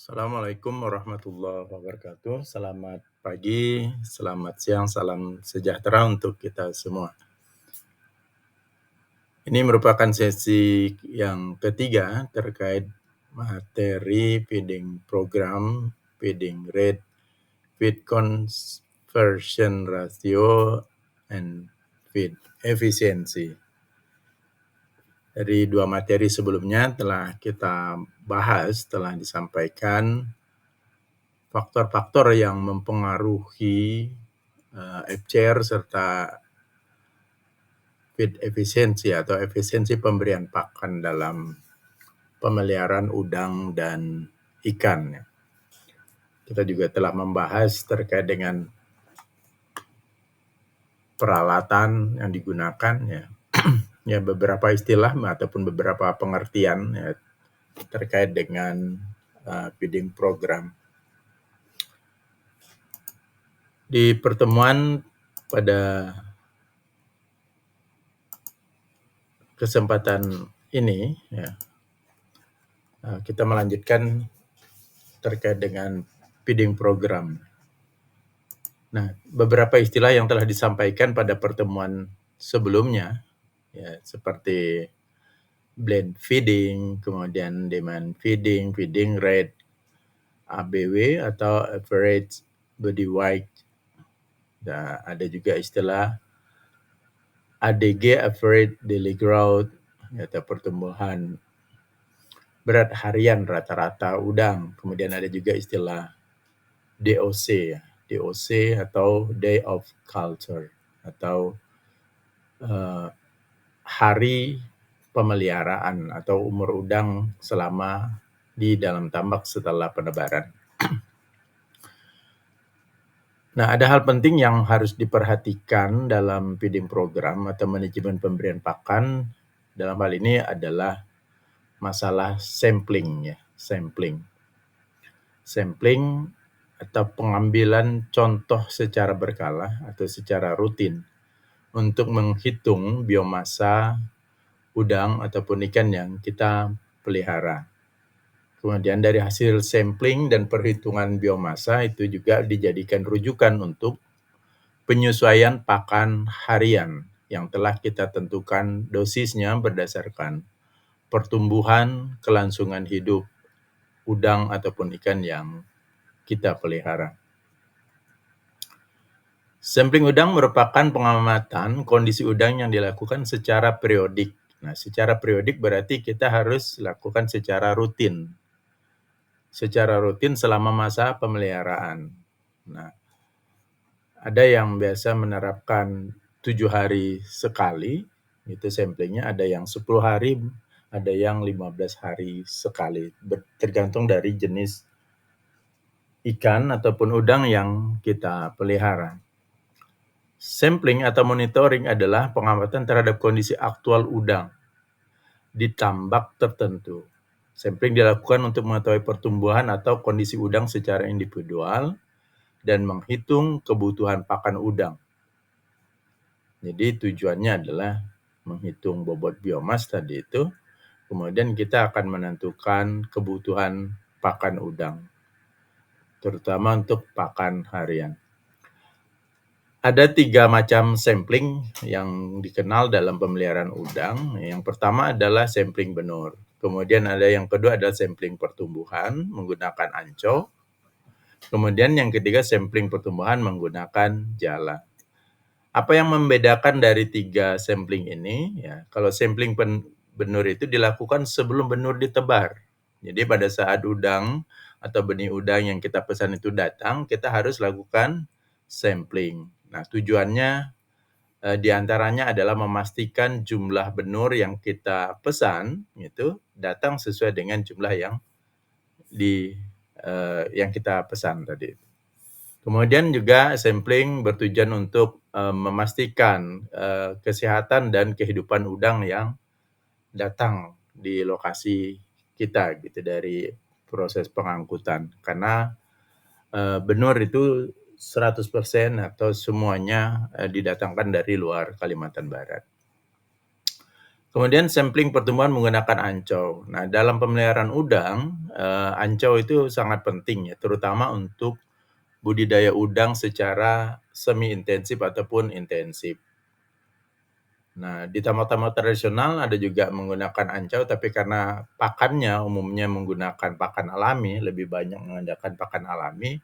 Assalamualaikum warahmatullahi wabarakatuh. Selamat pagi, selamat siang, salam sejahtera untuk kita semua. Ini merupakan sesi yang ketiga terkait materi feeding program, feeding rate, feed conversion ratio, and feed efficiency. Dari dua materi sebelumnya telah kita bahas, telah disampaikan faktor-faktor yang mempengaruhi FCR serta feed efisiensi atau efisiensi pemberian pakan dalam pemeliharaan udang dan ikan. Kita juga telah membahas terkait dengan peralatan yang digunakan, ya beberapa istilah ataupun beberapa pengertian terkait dengan feeding program. Di pertemuan pada kesempatan ini, kita melanjutkan terkait dengan feeding program. Nah, beberapa istilah yang telah disampaikan pada pertemuan sebelumnya, seperti blend feeding, kemudian demand feeding, feeding rate, ABW atau average body weight. Nah, ada juga istilah ADG, average daily growth, atau pertumbuhan berat harian rata-rata udang. Kemudian ada juga istilah DOC, DOC atau Day of Culture, atau hari pemeliharaan atau umur udang selama di dalam tambak setelah penebaran. Nah, ada hal penting yang harus diperhatikan dalam feeding program atau manajemen pemberian pakan. Dalam hal ini adalah masalah sampling. Sampling atau pengambilan contoh secara berkala atau secara rutin untuk menghitung biomasa udang ataupun ikan yang kita pelihara. Kemudian dari hasil sampling dan perhitungan biomasa itu juga dijadikan rujukan untuk penyesuaian pakan harian yang telah kita tentukan dosisnya berdasarkan pertumbuhan kelangsungan hidup udang ataupun ikan yang kita pelihara. Sampling udang merupakan pengamatan kondisi udang yang dilakukan secara periodik. Nah, secara periodik berarti kita harus lakukan secara rutin. Secara rutin selama masa pemeliharaan. Nah, ada yang biasa menerapkan 7 hari sekali, itu samplingnya, ada yang 10 hari, ada yang 15 hari sekali, tergantung dari jenis ikan ataupun udang yang kita pelihara. Sampling atau monitoring adalah pengamatan terhadap kondisi aktual udang di tambak tertentu. Sampling dilakukan untuk mengetahui pertumbuhan atau kondisi udang secara individual dan menghitung kebutuhan pakan udang. Jadi tujuannya adalah menghitung bobot biomas tadi itu, kemudian kita akan menentukan kebutuhan pakan udang, terutama untuk pakan harian. Ada 3 macam sampling yang dikenal dalam pemeliharaan udang. Yang pertama adalah sampling benur. Kemudian ada yang kedua adalah sampling pertumbuhan menggunakan anco. Kemudian yang ketiga sampling pertumbuhan menggunakan jala. Apa yang membedakan dari 3 sampling ini? Kalau sampling benur itu dilakukan sebelum benur ditebar. Jadi pada saat udang atau benih udang yang kita pesan itu datang, kita harus lakukan sampling. Nah, tujuannya diantaranya adalah memastikan jumlah benur yang kita pesan itu datang sesuai dengan jumlah yang kita pesan tadi. Kemudian juga sampling bertujuan untuk memastikan kesehatan dan kehidupan udang yang datang di lokasi kita gitu dari proses pengangkutan. Karena benur itu 100% atau semuanya didatangkan dari luar Kalimantan Barat. Kemudian sampling pertumbuhan menggunakan ancau. Nah, dalam pemeliharaan udang, ancau itu sangat penting ya, terutama untuk budidaya udang secara semi intensif ataupun intensif. Nah, di taman-taman tradisional ada juga menggunakan ancau, tapi karena pakannya umumnya menggunakan pakan alami, lebih banyak mengandalkan pakan alami,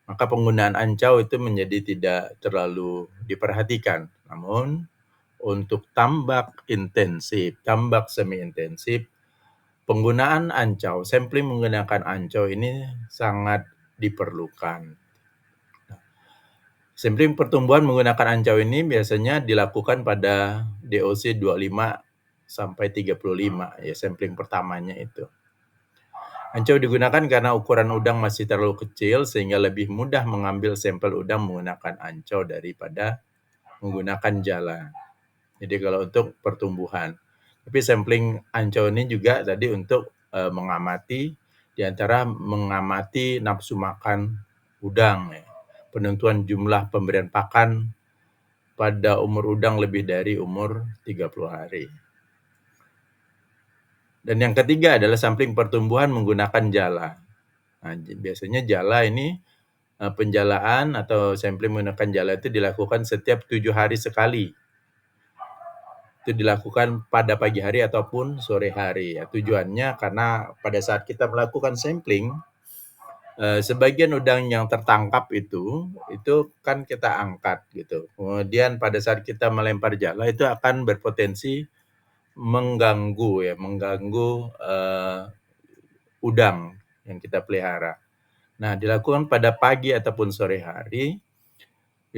maka penggunaan ancau itu menjadi tidak terlalu diperhatikan. Namun, untuk tambak intensif, tambak semi intensif, penggunaan ancau, sampling menggunakan ancau ini sangat diperlukan. Sampling pertumbuhan menggunakan ancau ini biasanya dilakukan pada DOC 25 sampai 35 ya, sampling pertamanya itu. Ancau digunakan karena ukuran udang masih terlalu kecil sehingga lebih mudah mengambil sampel udang menggunakan ancau daripada menggunakan jala. Jadi kalau untuk pertumbuhan. Tapi sampling ancau ini juga tadi untuk mengamati, diantara mengamati nafsu makan udang ya. Penentuan jumlah pemberian pakan pada umur udang lebih dari umur 30 hari. Dan yang ketiga adalah sampling pertumbuhan menggunakan jala. Nah, biasanya jala ini penjalaan atau sampling menggunakan jala itu dilakukan setiap 7 hari sekali. Itu dilakukan pada pagi hari ataupun sore hari. Ya, tujuannya karena pada saat kita melakukan sampling, sebagian udang yang tertangkap itu kan kita angkat gitu. Kemudian pada saat kita melempar jala itu akan berpotensi mengganggu udang yang kita pelihara. Nah, dilakukan pada pagi ataupun sore hari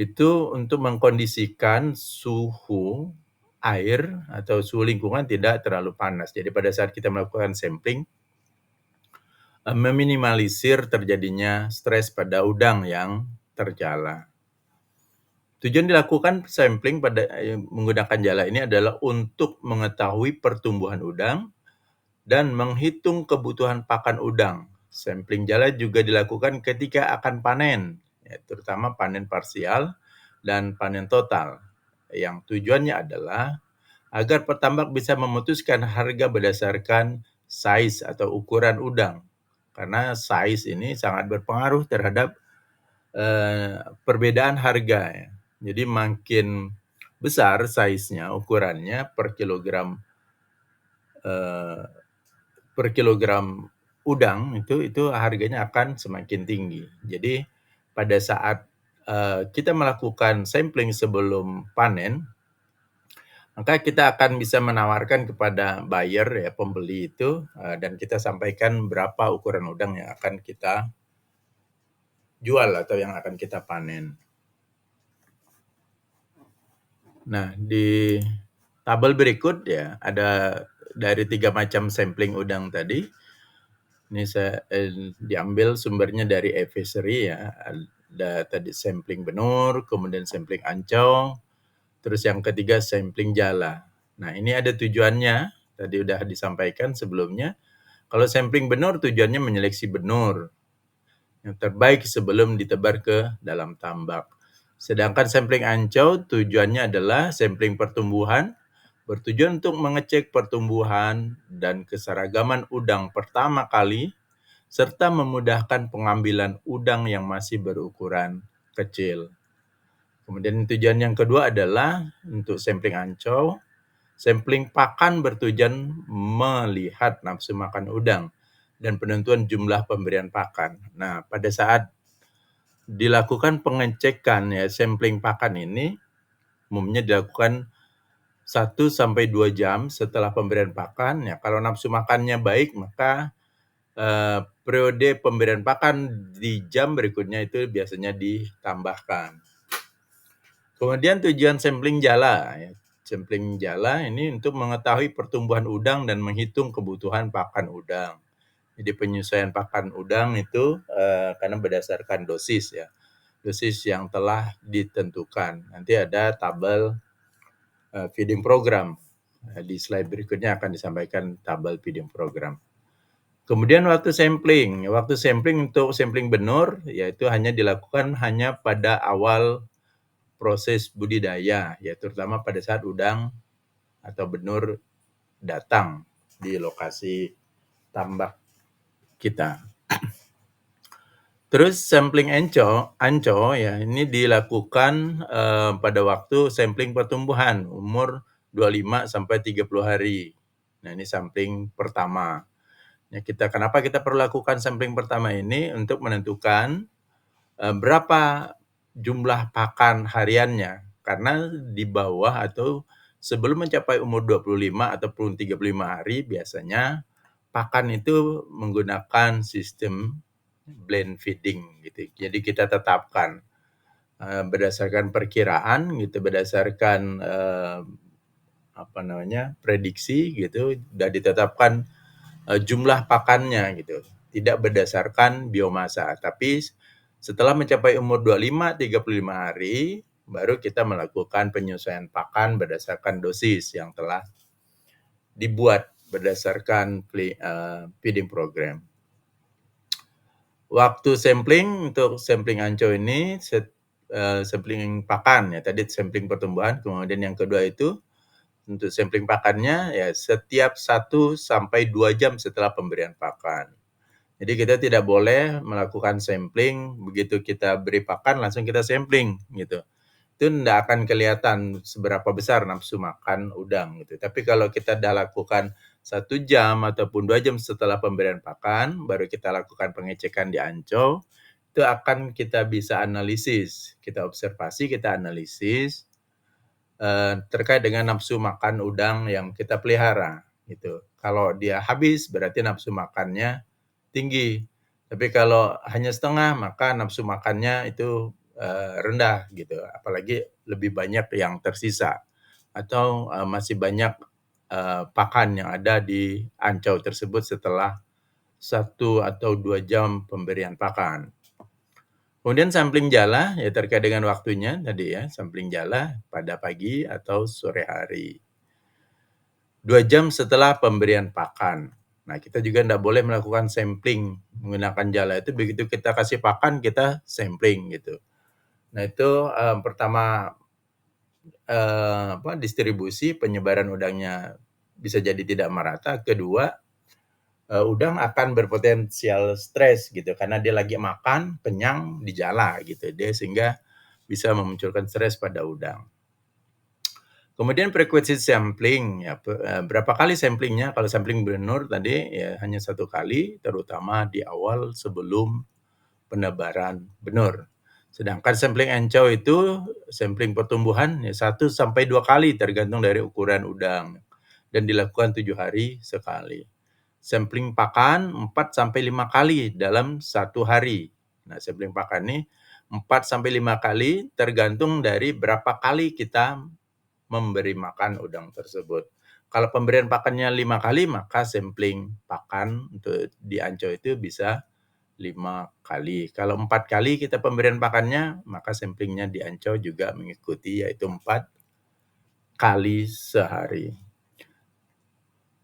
itu untuk mengkondisikan suhu air atau suhu lingkungan tidak terlalu panas. Jadi pada saat kita melakukan sampling, meminimalisir terjadinya stres pada udang yang terjala. Tujuan dilakukan sampling pada menggunakan jala ini adalah untuk mengetahui pertumbuhan udang dan menghitung kebutuhan pakan udang. Sampling jala juga dilakukan ketika akan panen, ya, terutama panen parsial dan panen total. Yang tujuannya adalah agar petambak bisa memutuskan harga berdasarkan size atau ukuran udang. Karena size ini sangat berpengaruh terhadap perbedaan harga ya. Jadi makin besar size-nya, ukurannya per kilogram udang itu harganya akan semakin tinggi. Jadi pada saat kita melakukan sampling sebelum panen, maka kita akan bisa menawarkan kepada buyer ya, pembeli itu, dan kita sampaikan berapa ukuran udang yang akan kita jual atau yang akan kita panen. Nah, di tabel berikut ya ada dari 3 macam sampling udang tadi. Ini saya diambil sumbernya dari Aviary ya. Ada tadi sampling benur, kemudian sampling ancau, terus yang ketiga sampling jala. Nah, ini ada tujuannya, tadi udah disampaikan sebelumnya. Kalau sampling benur tujuannya menyeleksi benur yang terbaik sebelum ditebar ke dalam tambak. Sedangkan sampling ancau tujuannya adalah sampling pertumbuhan, bertujuan untuk mengecek pertumbuhan dan keseragaman udang pertama kali, serta memudahkan pengambilan udang yang masih berukuran kecil. Kemudian tujuan yang kedua adalah untuk sampling ancau, sampling pakan bertujuan melihat nafsu makan udang dan penentuan jumlah pemberian pakan. Nah, pada saat dilakukan pengecekan ya sampling pakan ini umumnya dilakukan 1 sampai 2 jam setelah pemberian pakan. Ya, kalau nafsu makannya baik maka periode pemberian pakan di jam berikutnya itu biasanya ditambahkan. Kemudian tujuan sampling jala. Ya. Sampling jala ini untuk mengetahui pertumbuhan udang dan menghitung kebutuhan pakan udang. Jadi penyesuaian pakan udang itu karena berdasarkan dosis ya. Dosis yang telah ditentukan. Nanti ada tabel feeding program. Di slide berikutnya akan disampaikan tabel feeding program. Kemudian waktu sampling untuk sampling benur yaitu hanya dilakukan hanya pada awal proses budidaya, ya terutama pada saat udang atau benur datang di lokasi tambak. kita. Terus sampling anco ya ini dilakukan, pada waktu sampling pertumbuhan umur 25 sampai 30 hari. Nah ini sampling pertama. Ya kenapa kita perlu lakukan sampling pertama ini untuk menentukan, berapa jumlah pakan hariannya. Karena di bawah atau sebelum mencapai umur 25 ataupun 35 hari biasanya pakan itu menggunakan sistem blend feeding gitu. Jadi kita tetapkan, berdasarkan perkiraan gitu, berdasarkan, prediksi gitu, udah ditetapkan, jumlah pakannya gitu. Tidak berdasarkan biomasa, tapi setelah mencapai umur 25, 35 hari, baru kita melakukan penyesuaian pakan berdasarkan dosis yang telah dibuat berdasarkan feeding program. Waktu sampling untuk sampling anco ini sampling pakan ya, tadi sampling pertumbuhan, kemudian yang kedua itu untuk sampling pakannya ya setiap 1 sampai 2 jam setelah pemberian pakan. Jadi kita tidak boleh melakukan sampling begitu kita beri pakan langsung kita sampling gitu. Itu enggak akan kelihatan seberapa besar nafsu makan udang gitu. Tapi kalau kita udah lakukan 1 jam ataupun 2 jam setelah pemberian pakan, baru kita lakukan pengecekan di anco, itu akan kita bisa analisis, kita observasi, kita analisis, terkait dengan nafsu makan udang yang kita pelihara gitu. Kalau dia habis berarti nafsu makannya tinggi, tapi kalau hanya setengah maka nafsu makannya itu, rendah gitu, apalagi lebih banyak yang tersisa atau, masih banyak, pakan yang ada di ancau tersebut setelah 1 atau 2 jam pemberian pakan. Kemudian sampling jala ya terkait dengan waktunya tadi ya, sampling jala pada pagi atau sore hari. 2 jam setelah pemberian pakan. Nah, kita juga enggak boleh melakukan sampling menggunakan jala itu begitu kita kasih pakan kita sampling gitu. Nah itu, pertama, distribusi penyebaran udangnya bisa jadi tidak merata. Kedua, udang akan berpotensial stres gitu karena dia lagi makan, kenyang, di jala gitu. Dia sehingga bisa memunculkan stres pada udang. Kemudian frekuensi sampling ya, berapa kali samplingnya, kalau sampling benur tadi ya hanya 1 kali, terutama di awal sebelum penebaran benur. Sedangkan sampling ancau itu sampling pertumbuhan ya 1 sampai 2 kali tergantung dari ukuran udang dan dilakukan 7 hari sekali. Sampling pakan 4 sampai 5 kali dalam 1 hari. Nah, sampling pakan ini 4 sampai 5 kali tergantung dari berapa kali kita memberi makan udang tersebut. Kalau pemberian pakannya 5 kali, maka sampling pakan untuk di ancau itu bisa 5 kali. Kalau 4 kali kita pemberian pakannya, maka samplingnya di ancau juga mengikuti yaitu 4 kali sehari.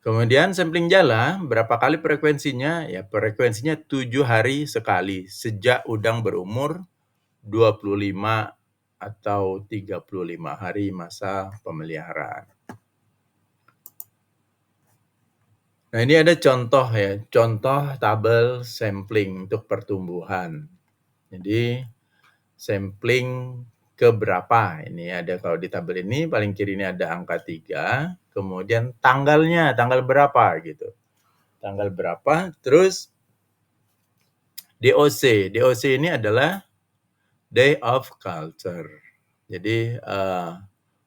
Kemudian sampling jala, berapa kali frekuensinya? Ya frekuensinya 7 hari sekali sejak udang berumur 25 atau 35 hari masa pemeliharaan. Nah ini ada contoh ya, contoh tabel sampling untuk pertumbuhan. Jadi sampling ke berapa, ini ada kalau di tabel ini paling kiri ini ada angka 3, kemudian tanggalnya, tanggal berapa gitu. Tanggal berapa, terus DOC. DOC ini adalah Day of Culture. Jadi,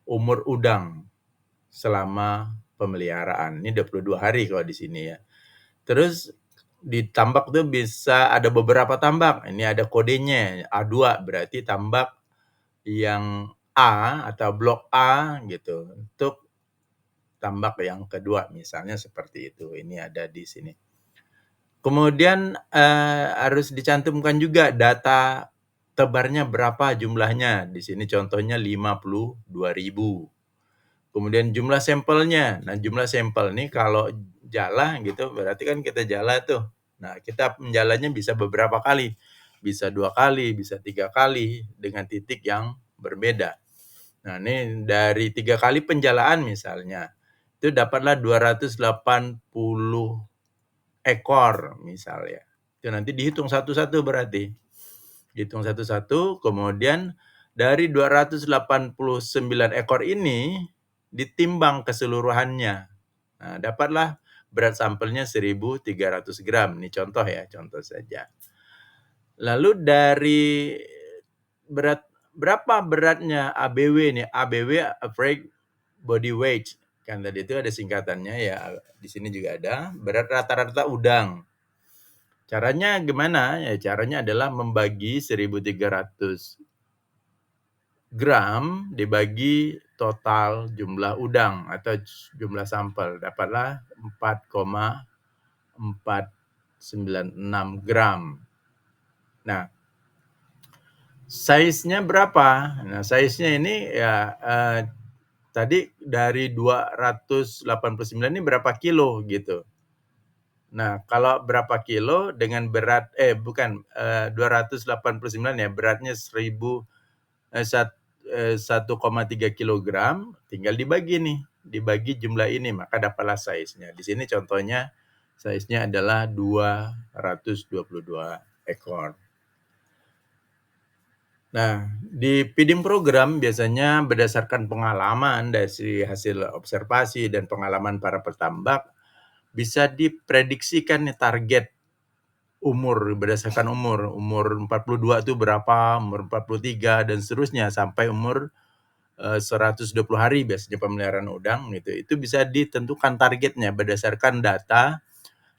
umur udang selama pemeliharaan. Ini 22 hari kalau di sini ya. Terus di tambak tuh bisa ada beberapa tambak. Ini ada kodenya A2 berarti tambak yang A atau blok A gitu. Untuk tambak yang kedua misalnya seperti itu. Ini ada di sini. Kemudian, harus dicantumkan juga data tebarnya berapa jumlahnya. Di sini contohnya 52.000. Kemudian jumlah sampelnya. Nah, jumlah sampel nih kalau jala gitu berarti kan kita jala tuh. Nah, kita menjalanya bisa beberapa kali. Bisa 2 kali, bisa 3 kali dengan titik yang berbeda. Nah, ini dari 3 kali penjalaan misalnya, itu dapatlah 280 ekor misalnya. Itu nanti dihitung satu-satu berarti. Dihitung satu-satu, kemudian dari 289 ekor ini ditimbang keseluruhannya. Nah, dapatlah berat sampelnya 1.300 gram. Ini contoh ya, contoh saja. Lalu dari berapa beratnya ABW nih? ABW, average body weight. Kan tadi itu ada singkatannya ya, di sini juga ada. Berat rata-rata udang. Caranya gimana? Ya caranya adalah membagi 1.300 gram dibagi total jumlah udang atau jumlah sampel. Dapatlah 4,496 gram. Nah, size-nya berapa? Nah, size-nya ini ya tadi dari 289 ini berapa kilo gitu. Nah, kalau berapa kilo dengan berat 289 ya, beratnya 1,3 kilogram, tinggal dibagi jumlah ini, maka dapatlah size-nya. Di sini contohnya size-nya adalah 222 ekor. Nah, di feeding program biasanya berdasarkan pengalaman dari hasil observasi dan pengalaman para petambak, bisa diprediksikan nih target umur berdasarkan umur. Umur 42 itu berapa, umur 43 dan seterusnya sampai umur 120 hari biasanya pemeliharaan udang gitu. Itu bisa ditentukan targetnya berdasarkan data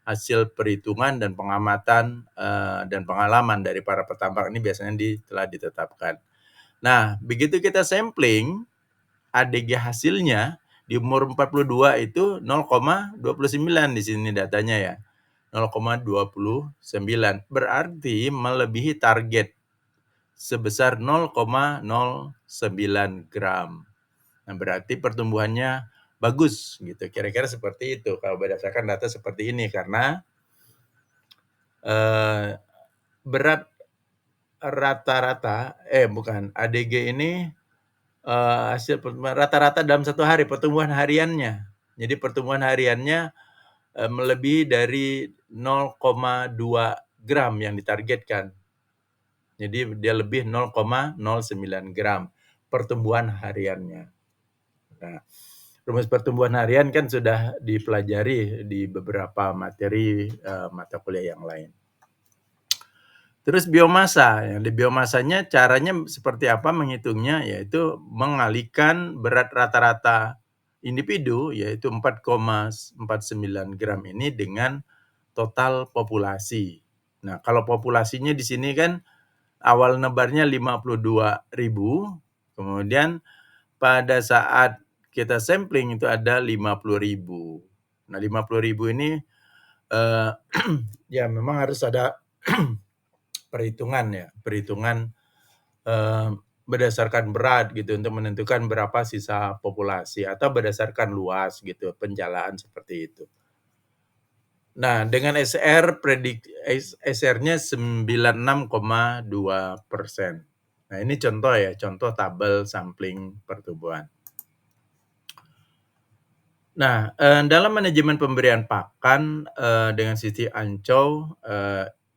hasil perhitungan dan pengamatan dan pengalaman dari para petambak ini biasanya telah ditetapkan. Nah, begitu kita sampling ADG hasilnya di umur 42 itu 0,29 di sini datanya ya. 0,29 berarti melebihi target sebesar 0,09 gram. Nah, berarti pertumbuhannya bagus gitu. Kira-kira seperti itu kalau berdasarkan data seperti ini karena berat rata-rata ADG ini hasil pertumbuhan rata-rata dalam satu hari pertumbuhan hariannya. Jadi pertumbuhan hariannya melebihi dari 0,2 gram yang ditargetkan. Jadi dia lebih 0,09 gram pertumbuhan hariannya. Nah, rumus pertumbuhan harian kan sudah dipelajari di beberapa materi mata kuliah yang lain. Terus biomasa, yang di biomasanya caranya seperti apa menghitungnya, yaitu mengalihkan berat rata-rata individu, yaitu 4,49 gram ini dengan total populasi. Nah, kalau populasinya di sini kan awal nebarnya 52.000, kemudian pada saat kita sampling itu ada 50.000. Nah, 50.000 ini ya memang harus ada perhitungan berdasarkan berat gitu untuk menentukan berapa sisa populasi atau berdasarkan luas gitu, penjalaan seperti itu. Nah, dengan SR-nya 96,2%. Nah, ini contoh ya, contoh tabel sampling pertumbuhan. Nah, dalam manajemen pemberian pakan dengan sisi Ancau,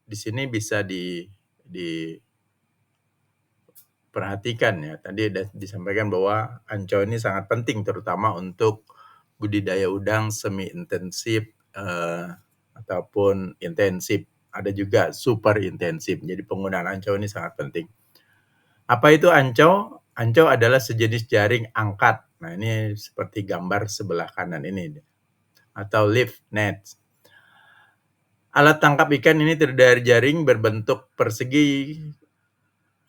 di sini bisa diperhatikan ya. Tadi sudah disampaikan bahwa Ancau ini sangat penting terutama untuk budidaya udang semi intensif ataupun intensif. Ada juga super intensif. Jadi penggunaan Ancau ini sangat penting. Apa itu Ancau? Ancau adalah sejenis jaring angkat. Nah, ini seperti gambar sebelah kanan ini. Atau lift net. Alat tangkap ikan ini terdiri dari jaring berbentuk persegi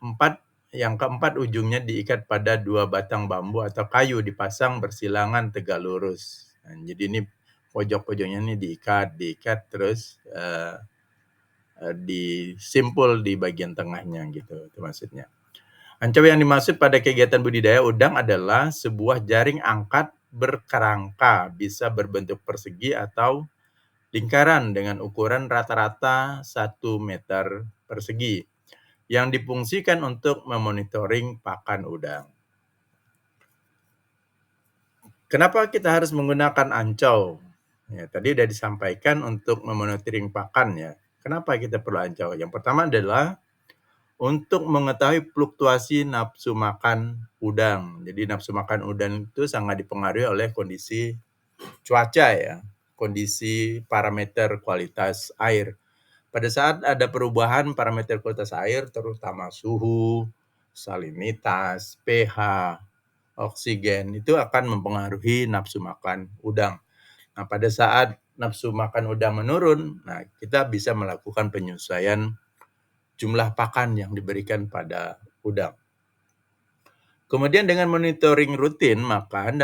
4. Yang keempat ujungnya diikat pada 2 batang bambu atau kayu dipasang bersilangan tegak lurus. Nah, jadi ini pojok-pojoknya ini diikat terus disimpul di bagian tengahnya gitu, itu maksudnya. Ancau yang dimaksud pada kegiatan budidaya udang adalah sebuah jaring angkat berkerangka, bisa berbentuk persegi atau lingkaran dengan ukuran rata-rata 1 meter persegi yang difungsikan untuk memonitoring pakan udang. Kenapa kita harus menggunakan Ancau? Ya, tadi udah disampaikan untuk memonitoring pakan ya. Kenapa kita perlu ancau? Yang pertama adalah untuk mengetahui fluktuasi nafsu makan udang. Jadi nafsu makan udang itu sangat dipengaruhi oleh kondisi cuaca ya, kondisi parameter kualitas air. Pada saat ada perubahan parameter kualitas air, terutama suhu, salinitas, pH, oksigen, itu akan mempengaruhi nafsu makan udang. Nah, pada saat nafsu makan udang menurun, nah kita bisa melakukan penyesuaian jumlah pakan yang diberikan pada udang. Kemudian dengan monitoring rutin, maka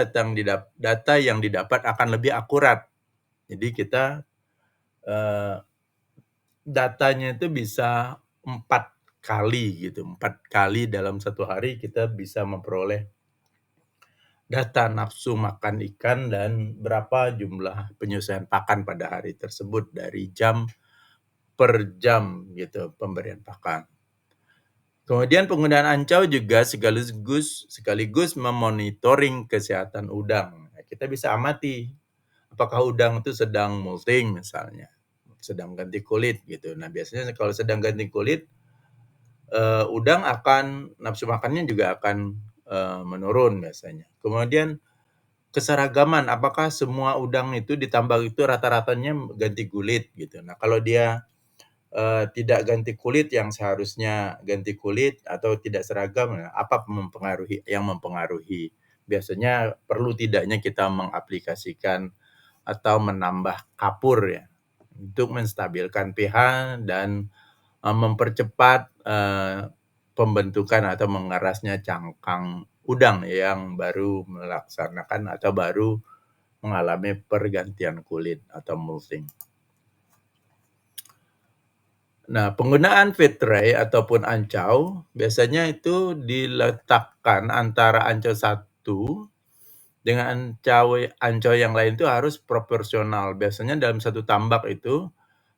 data yang didapat akan lebih akurat. Jadi kita datanya itu bisa 4 kali gitu, 4 kali dalam satu hari kita bisa memperoleh data nafsu makan ikan dan berapa jumlah penyusuan pakan pada hari tersebut dari jam per jam gitu pemberian pakan. Kemudian penggunaan ancau juga sekaligus memonitoring kesehatan udang. Nah, kita bisa amati apakah udang itu sedang molting misalnya, sedang ganti kulit gitu. Nah, biasanya kalau sedang ganti kulit, udang akan nafsu makannya juga akan menurun biasanya. Kemudian keseragaman, apakah semua udang itu ditambak itu rata-ratanya ganti kulit gitu. Nah, kalau dia tidak ganti kulit yang seharusnya ganti kulit atau tidak seragam, nah, apa yang mempengaruhi? Biasanya perlu tidaknya kita mengaplikasikan atau menambah kapur ya untuk menstabilkan pH dan mempercepat pembentukan atau mengerasnya cangkang udang yang baru melaksanakan atau baru mengalami pergantian kulit atau molting. Nah, penggunaan feed tray ataupun ancau biasanya itu diletakkan antara ancau satu dengan ancau yang lain itu harus proporsional. Biasanya dalam satu tambak itu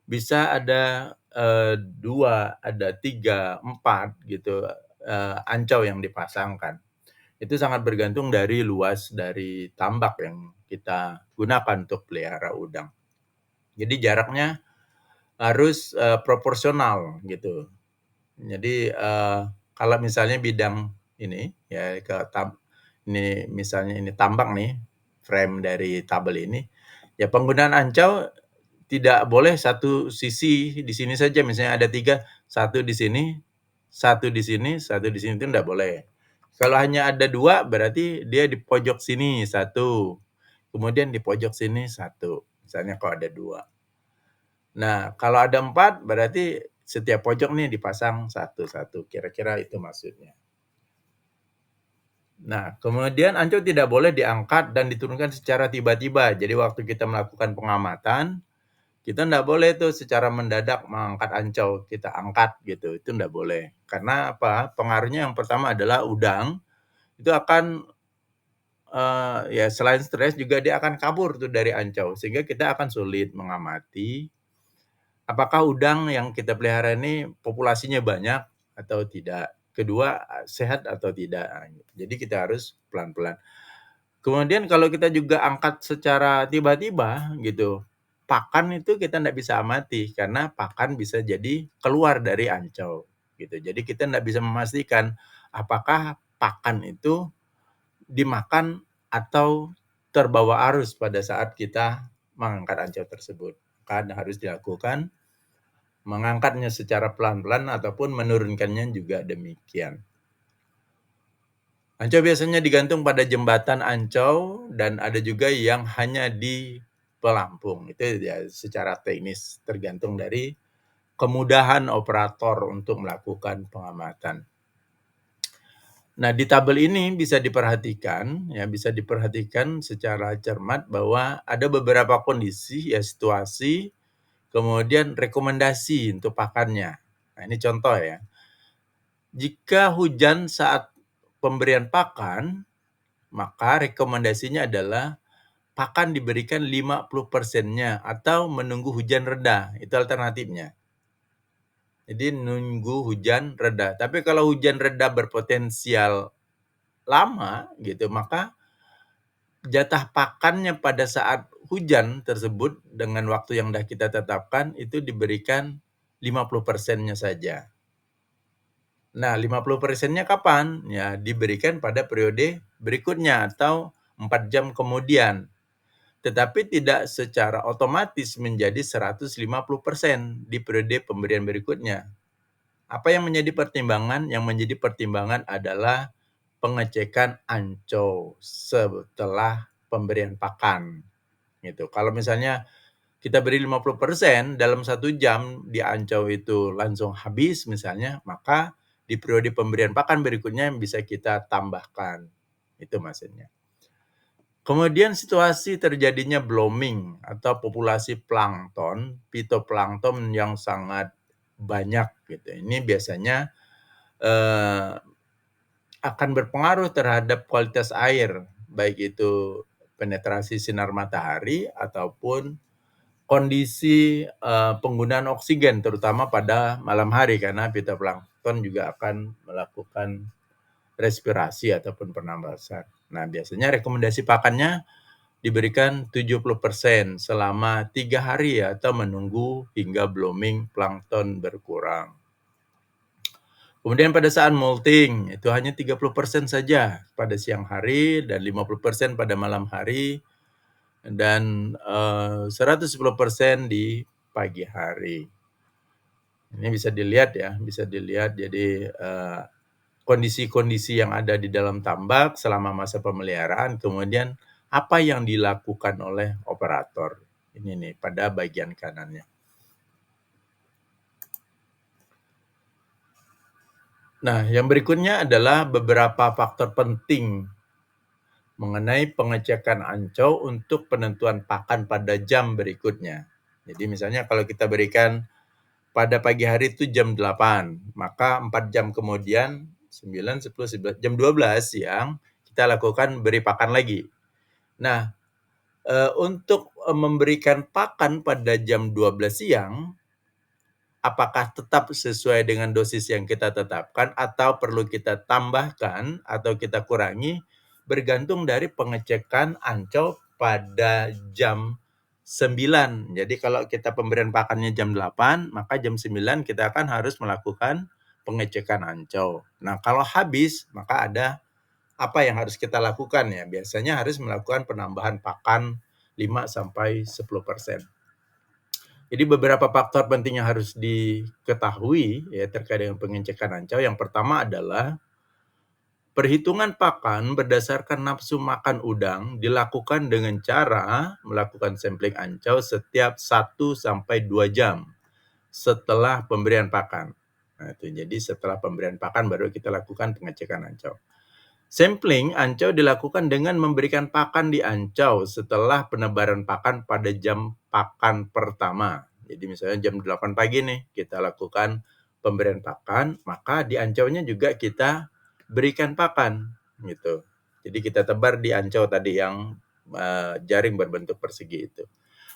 bisa ada 2, ada 3, 4 gitu ancau yang dipasangkan. Itu sangat bergantung dari luas dari tambak yang kita gunakan untuk pelihara udang. Jadi jaraknya harus proporsional gitu. Jadi kalau misalnya bidang ini ya ini misalnya ini tambak nih, frame dari tabel ini, ya penggunaan ancau tidak boleh satu sisi di sini saja, misalnya ada 3, satu di sini, satu di sini, satu di sini, itu enggak boleh. Kalau hanya ada 2 berarti dia di pojok sini satu, kemudian di pojok sini satu, misalnya kalau ada 2. Nah, kalau ada 4 berarti setiap pojok nih dipasang satu-satu, kira-kira itu maksudnya. Nah, kemudian ancau tidak boleh diangkat dan diturunkan secara tiba-tiba. Jadi waktu kita melakukan pengamatan, kita enggak boleh tuh secara mendadak mengangkat ancau, kita angkat gitu, itu enggak boleh. Karena apa, pengaruhnya yang pertama adalah udang itu akan ya selain stres juga dia akan kabur tuh dari ancau, sehingga kita akan sulit mengamati apakah udang yang kita pelihara ini populasinya banyak atau tidak. Kedua, sehat atau tidak. Jadi kita harus pelan-pelan. Kemudian kalau kita juga angkat secara tiba-tiba gitu, pakan itu kita nggak bisa amati karena pakan bisa jadi keluar dari ancau gitu. Jadi kita nggak bisa memastikan apakah pakan itu dimakan atau terbawa arus pada saat kita mengangkat ancau tersebut. Kan harus dilakukan mengangkatnya secara pelan-pelan ataupun menurunkannya juga demikian. Ancau biasanya digantung pada jembatan ancau dan ada juga yang hanya di pelampung. Itu ya secara teknis tergantung dari kemudahan operator untuk melakukan pengamatan. Nah, di tabel ini bisa diperhatikan secara cermat bahwa ada beberapa kondisi ya situasi, kemudian rekomendasi untuk pakannya. Nah, ini contoh ya. Jika hujan saat pemberian pakan, maka rekomendasinya adalah pakan diberikan 50%-nya atau menunggu hujan reda, itu alternatifnya. Jadi nunggu hujan reda. Tapi kalau hujan reda berpotensial lama gitu, maka jatah pakannya pada saat hujan tersebut dengan waktu yang sudah kita tetapkan itu diberikan 50%-nya saja. Nah, 50%-nya kapan? Ya, diberikan pada periode berikutnya atau 4 jam kemudian. Tetapi tidak secara otomatis menjadi 150% di periode pemberian berikutnya. Apa yang menjadi pertimbangan? Yang menjadi pertimbangan adalah pengecekan ancau setelah pemberian pakan. Gitu. Kalau misalnya kita beri 50% dalam 1 jam di ancau itu langsung habis misalnya, maka di periode pemberian pakan berikutnya bisa kita tambahkan. Itu maksudnya. Kemudian situasi terjadinya blooming atau populasi plankton, fitoplankton yang sangat banyak gitu. Ini biasanya akan berpengaruh terhadap kualitas air, baik itu penetrasi sinar matahari ataupun kondisi penggunaan oksigen terutama pada malam hari karena fitoplankton juga akan melakukan respirasi ataupun pernapasan. Nah, biasanya rekomendasi pakannya diberikan 70% selama 3 hari atau menunggu hingga blooming plankton berkurang. Kemudian pada saat molting itu hanya 30% saja pada siang hari dan 50% pada malam hari dan 110% di pagi hari. Ini bisa dilihat ya, bisa dilihat jadi kondisi-kondisi yang ada di dalam tambak selama masa pemeliharaan, kemudian apa yang dilakukan oleh operator. Ini nih pada bagian kanannya. Nah, yang berikutnya adalah beberapa faktor penting mengenai pengecekan ancau untuk penentuan pakan pada jam berikutnya. Jadi misalnya kalau kita berikan pada pagi hari itu jam 8, maka 4 jam kemudian 9, 10, 11, jam 12 siang kita lakukan beri pakan lagi. Nah, untuk memberikan pakan pada jam 12 siang, apakah tetap sesuai dengan dosis yang kita tetapkan atau perlu kita tambahkan atau kita kurangi, bergantung dari pengecekan ancau pada jam 9. Jadi kalau kita pemberian pakannya jam 8, maka jam 9 kita akan harus melakukan pengecekan ancau. Nah, kalau habis, maka ada apa yang harus kita lakukan ya? Biasanya harus melakukan penambahan pakan 5-10%. Jadi beberapa faktor penting yang harus diketahui ya terkait dengan pengecekan ancau. Yang pertama adalah perhitungan pakan berdasarkan nafsu makan udang dilakukan dengan cara melakukan sampling ancau setiap 1-2 jam setelah pemberian pakan. Nah, itu jadi setelah pemberian pakan baru kita lakukan pengecekan ancau. Sampling ancau dilakukan dengan memberikan pakan di ancau setelah penebaran pakan pada jam pakan pertama. Jadi misalnya jam 8 pagi nih kita lakukan pemberian pakan, maka di ancaunya juga kita berikan pakan gitu. Jadi kita tebar di ancau tadi yang jaring berbentuk persegi itu.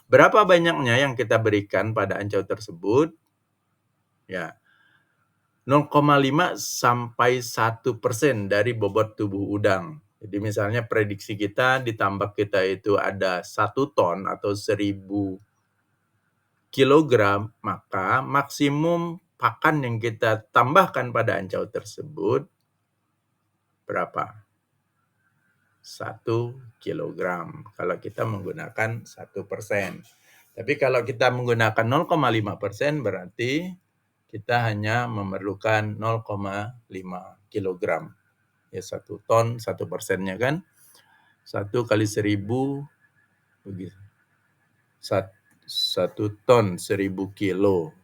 Berapa banyaknya yang kita berikan pada ancau tersebut? Ya, 0,5-1% dari bobot tubuh udang. Jadi misalnya prediksi kita di tambak kita itu ada 1 ton atau 1000 kilogram, maka maksimum pakan yang kita tambahkan pada ancau tersebut berapa? 1 kilogram kalau kita menggunakan 1%. Tapi kalau kita menggunakan 0,5% berarti kita hanya memerlukan 0,5 kilogram. Ya 1 ton, 1%-nya kan 1 kali 1000 begitu. 1 ton 1000 kilo.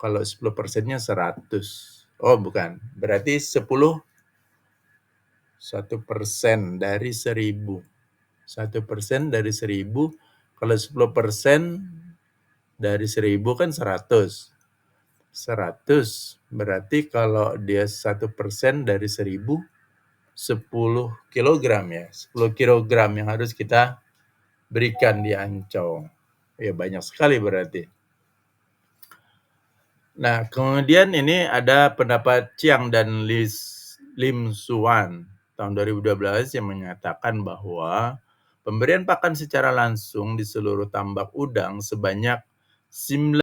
Kalau 10%-nya 100. Oh bukan, berarti 1% dari 1000. 1% dari 1000, kalau 10% dari 1000 kan 100. 100 berarti kalau dia 1% dari 1000, 10 kilogram ya. 10 kilogram yang harus kita berikan di ancau. Ya banyak sekali berarti. Nah, kemudian ini ada pendapat Chiang dan Lim Suan. tahun 2012 yang menyatakan bahwa pemberian pakan secara langsung di seluruh tambak udang sebanyak